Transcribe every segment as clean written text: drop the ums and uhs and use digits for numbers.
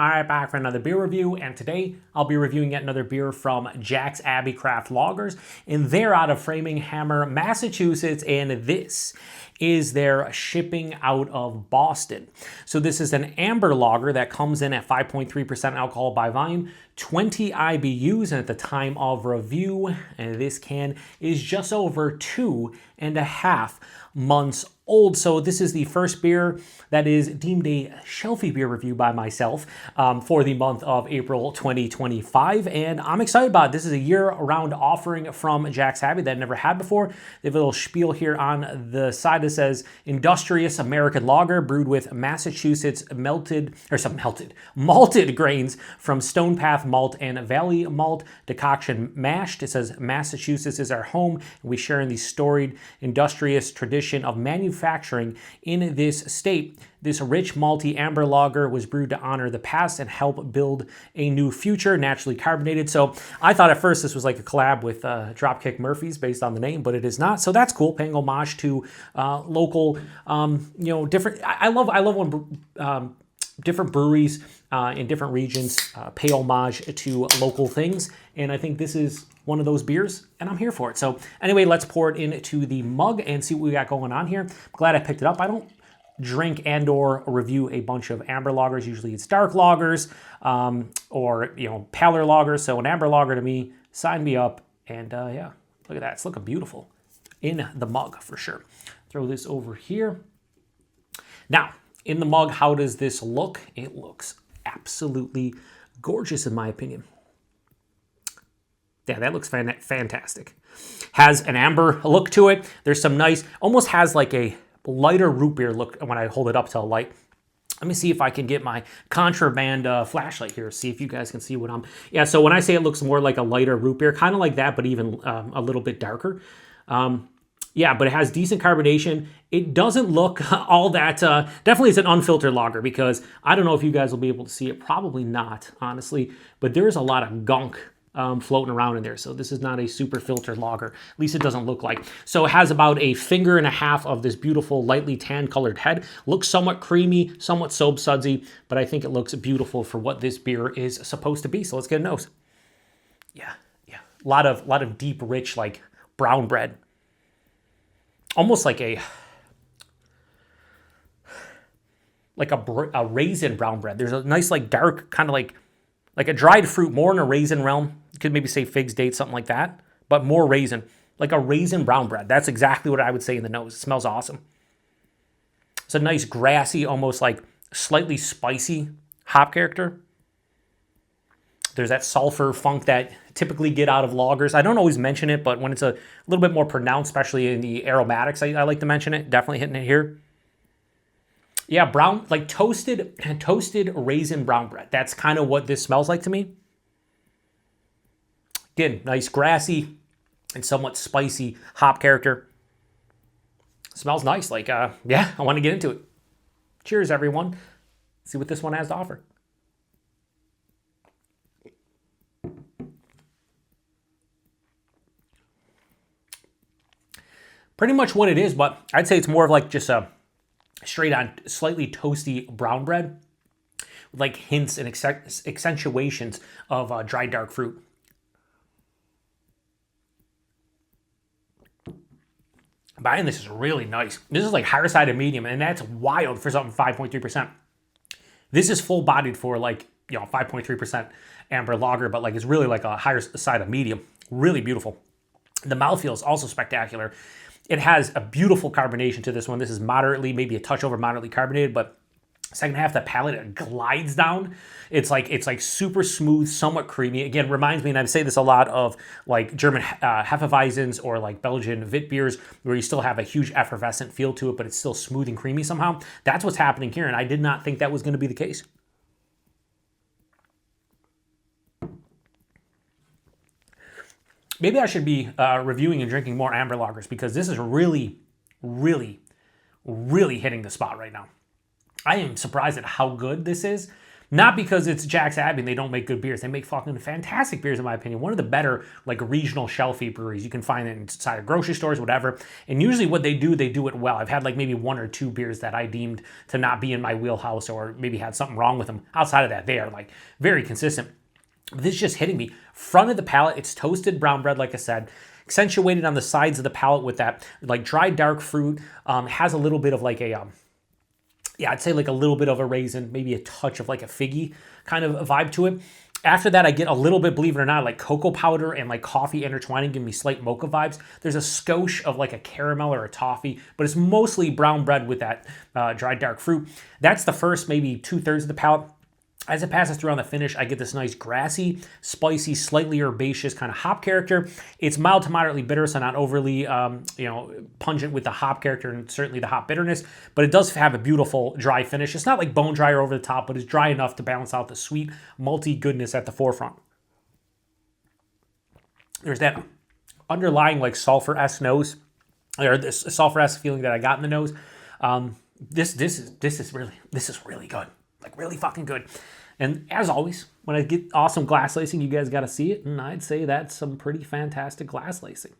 Alright, back for another beer review, and today I'll be reviewing yet another beer from Jack's Abbey Craft Lagers, and they're out of Framingham, Massachusetts, and this is their shipping out of Boston. So this is an amber lager that comes in at 5.3% alcohol by volume, 20 IBUs, and at the time of review, and this can is just over 2.5 months old. So this is the first beer that is deemed a shelfie beer review by myself for the month of April 2025, and I'm excited about it. This is a year-round offering from Jack's Abbey that I've never had before. They have a little spiel here on the side that says industrious American lager brewed with Massachusetts malted grains from Stone Path malt and Valley malt decoction mashed. It says Massachusetts is our home, and we share in the storied industrious tradition of manufacturing in this state. This rich malty amber lager was brewed to honor the past and help build a new future, naturally carbonated. So I thought at first this was like a collab with Dropkick Murphys based on the name, but it is not. So that's cool, paying homage to local, different. I love when different breweries in different regions pay homage to local things, and I think this is one of those beers, and I'm here for it. So anyway, let's pour it into the mug and see what we got going on here. I'm glad I picked it up. I don't drink and or review a bunch of amber lagers. Usually it's dark lagers or paler lagers. So an amber lager to me, sign me up. And yeah, look at that. It's looking beautiful in the mug for sure. Throw this over here. Now, in the mug, how does this look? It looks absolutely gorgeous in my opinion. Yeah, that looks fantastic. Has an amber look to it. There's some nice, almost has like a lighter root beer look when I hold it up to a light. Let me see if I can get my contraband flashlight here, see if you guys can see what I'm... Yeah, so when I say it looks more like a lighter root beer, kind of like that, but even a little bit darker. Yeah, but it has decent carbonation. It doesn't look all that... definitely it's an unfiltered lager because I don't know if you guys will be able to see it. Probably not, honestly. But there's a lot of gunk floating around in there. So this is not a super filtered lager. At least it doesn't look like. So it has about a finger and a half of this beautiful lightly tan colored head. Looks somewhat creamy, somewhat soap sudsy, but I think it looks beautiful for what this beer is supposed to be. So let's get a nose. Yeah. A lot of deep, rich, like brown bread. Almost like a raisin brown bread. There's a nice like dark kind of like a dried fruit, more in a raisin realm. You could maybe say figs, dates, something like that, but more raisin, like a raisin brown bread. That's exactly what I would say in the nose. It smells awesome. It's a nice grassy, almost like slightly spicy hop character. There's that sulfur funk that typically get out of lagers. I don't always mention it, but when it's a little bit more pronounced, especially in the aromatics, I like to mention it. Definitely hitting it here. Yeah, brown, like toasted raisin brown bread. That's kind of what this smells like to me. Again, nice grassy and somewhat spicy hop character. Smells nice. Like, yeah, I want to get into it. Cheers, everyone. See what this one has to offer. Pretty much what it is, but I'd say it's more of like just a straight on slightly toasty brown bread with like hints and accentuations of dried dark fruit. Buying this is really nice. This is like higher side of medium, and that's wild for something 5.3%. This is full bodied for like 5.3% amber lager, but like it's really like a higher side of medium. Really beautiful. The mouthfeel is also spectacular. It has a beautiful carbonation to this one. This is moderately, maybe a touch over moderately carbonated, but second half, that palate, it glides down. It's like super smooth, somewhat creamy. Again, reminds me, and I say this a lot, of like German Hefeweizens or like Belgian Wit beers, where you still have a huge effervescent feel to it, but it's still smooth and creamy somehow. That's what's happening here, and I did not think that was going to be the case. Maybe I should be reviewing and drinking more amber lagers because this is really, really, really hitting the spot right now. I am surprised at how good this is. Not because it's Jack's Abbey and they don't make good beers. They make fucking fantastic beers, in my opinion. One of the better, like, regional shelfie breweries. You can find it inside of grocery stores, whatever. And usually what they do it well. I've had, like, maybe 1 or 2 beers that I deemed to not be in my wheelhouse or maybe had something wrong with them. Outside of that, they are, like, very consistent. This is just hitting me. Front of the palate, it's toasted brown bread, like I said. Accentuated on the sides of the palate with that, like, dry, dark fruit. Has a little bit of, like, a... yeah, I'd say like a little bit of a raisin, maybe a touch of like a figgy kind of vibe to it. After that, I get a little bit, believe it or not, like cocoa powder and like coffee intertwining, giving me slight mocha vibes. There's a skosh of like a caramel or a toffee, but it's mostly brown bread with that dry, dark fruit. That's the first maybe 2/3 of the palate. As it passes through on the finish, I get this nice grassy, spicy, slightly herbaceous kind of hop character. It's mild to moderately bitter, so not overly, pungent with the hop character and certainly the hop bitterness. But it does have a beautiful dry finish. It's not like bone dry or over the top, but it's dry enough to balance out the sweet, malty goodness at the forefront. There's that underlying like sulfur-esque nose, or this sulfur-esque feeling that I got in the nose. This is really good. Like, really fucking good. And as always, when I get awesome glass lacing, you guys got to see it. And I'd say that's some pretty fantastic glass lacing.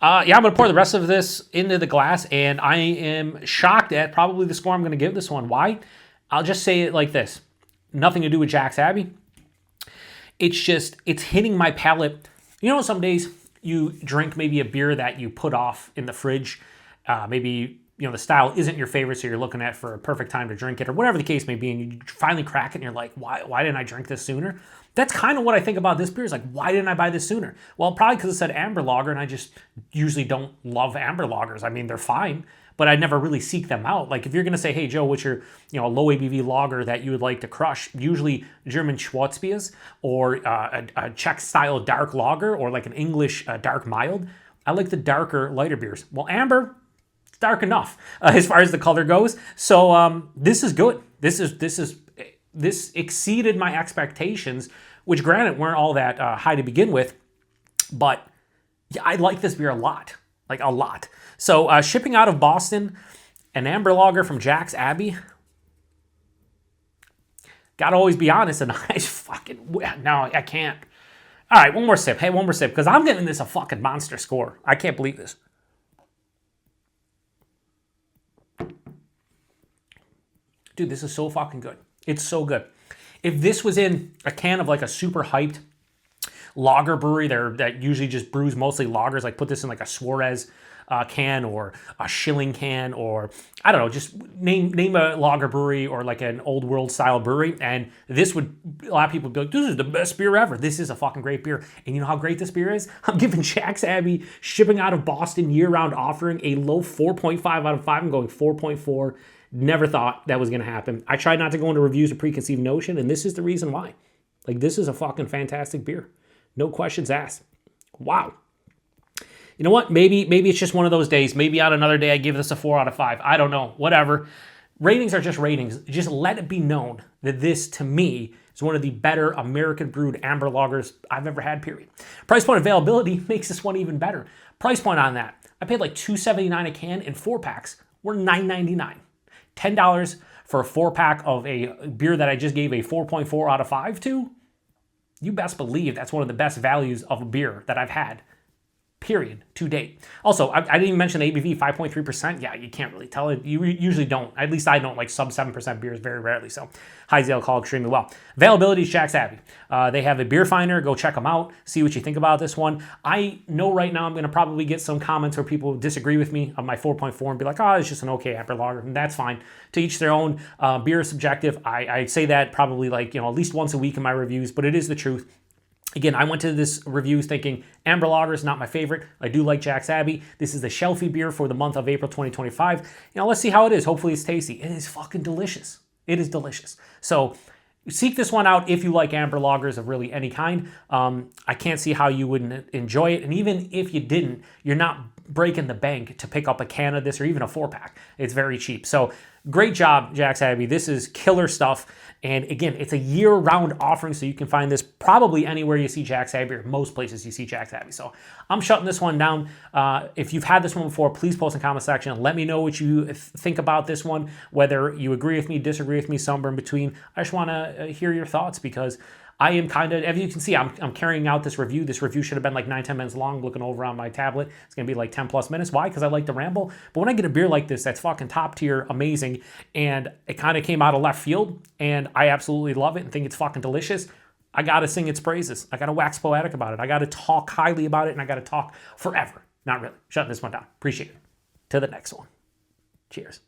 I'm going to pour the rest of this into the glass. And I am shocked at probably the score I'm going to give this one. Why? I'll just say it like this. Nothing to do with Jack's Abbey. It's hitting my palate. You know, some days you drink maybe a beer that you put off in the fridge. Maybe... the style isn't your favorite, so you're looking at for a perfect time to drink it, or whatever the case may be, and you finally crack it, and you're like, why didn't I drink this sooner? That's kind of what I think about this beer, is like, why didn't I buy this sooner? Well, probably because it said amber lager, and I just usually don't love amber lagers. I mean, they're fine, but I never really seek them out. Like, if you're going to say, hey, Joe, what's your low ABV lager that you would like to crush? Usually German Schwarzbiers, or a Czech-style dark lager, or like an English dark mild. I like the darker, lighter beers. Well, amber... dark enough as far as the color goes. So this is good. This exceeded my expectations, which granted weren't all that high to begin with, but yeah, I like this beer a lot, like a lot. So shipping out of Boston, an amber lager from Jack's Abbey. Gotta always be honest, and I can't. All right, one more sip. Hey, one more sip, because I'm giving this a fucking monster score. I can't believe this. Dude, this is so fucking good. It's so good. If this was in a can of like a super hyped lager brewery that usually just brews mostly lagers, like put this in like a Suarez can or a Schilling can, or I don't know, just name a lager brewery or like an old world style brewery, and this would, a lot of people would be like, this is the best beer ever. This is a fucking great beer. And you know how great this beer is? I'm giving Jack's Abbey shipping out of Boston year-round offering a low 4.5 out of 5. I'm going 4.4. Never thought that was going to happen. I tried not to go into reviews of preconceived notion, and this is the reason why. Like, this is a fucking fantastic beer. No questions asked. Wow. You know what? Maybe it's just one of those days. Maybe on another day I give this a 4 out of 5. I don't know. Whatever. Ratings are just ratings. Just let it be known that this, to me, is one of the better American brewed amber lagers I've ever had, period. Price point availability makes this one even better. Price point on that. I paid like $2.79 a can, and 4-packs were $9.99. $10 for a 4-pack of a beer that I just gave a 4.4 out of 5 to? You best believe that's one of the best values of a beer that I've had, period, to date. Also, I didn't even mention the ABV, 5.3%. Yeah, you can't really tell it. You usually don't. At least I don't, like sub 7% beers very rarely. So hides the alcohol extremely well. Availability is Jack's Abbey. They have a beer finder. Go check them out. See what you think about this one. I know right now I'm going to probably get some comments where people disagree with me on my 4.4 and be like, oh, it's just an okay amber lager. And that's fine. To each their own. Beer is subjective. I say that probably like, at least once a week in my reviews, but it is the truth. Again, I went to this reviews thinking amber lager is not my favorite. I do like Jack's Abbey. This is the shelfie beer for the month of April 2025. Let's see how it is. Hopefully it's tasty. It is fucking delicious. It is delicious. So seek this one out if you like amber lagers of really any kind. I can't see how you wouldn't enjoy it. And even if you didn't, you're not breaking the bank to pick up a can of this or even a 4-pack. It's very cheap. So great job, Jack's Abbey. This is killer stuff. And again, it's a year-round offering, so you can find this probably anywhere you see Jack's Abbey, or most places you see Jack's Abbey. So I'm shutting this one down. If you've had this one before, please post in the comment section and let me know what you think about this one, whether you agree with me, disagree with me, somewhere in between. I just want to hear your thoughts, because I am kind of, as you can see, I'm carrying out this review. This review should have been like 9-10 minutes long, looking over on my tablet. It's going to be like 10 plus minutes. Why? Because I like to ramble. But when I get a beer like this, that's fucking top tier, amazing, and it kind of came out of left field, and I absolutely love it and think it's fucking delicious, I got to sing its praises. I got to wax poetic about it. I got to talk highly about it, and I got to talk forever. Not really. Shutting this one down. Appreciate it. To the next one. Cheers.